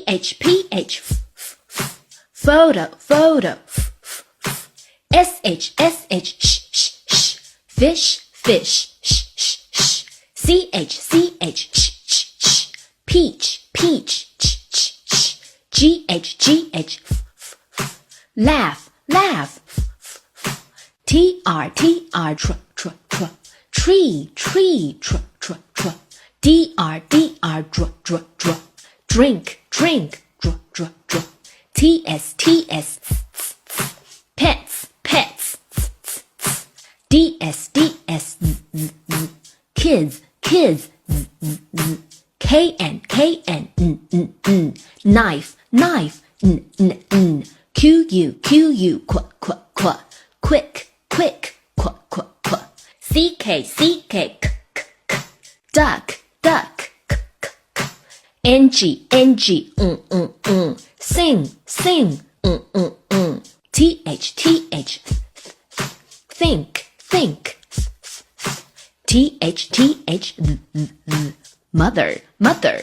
PH photo photo SH fish fish CH peach peach GH laugh laugh TR tree DR drink TS pets DS kids KN knife QU quick CK duck NG sing TH think TH mother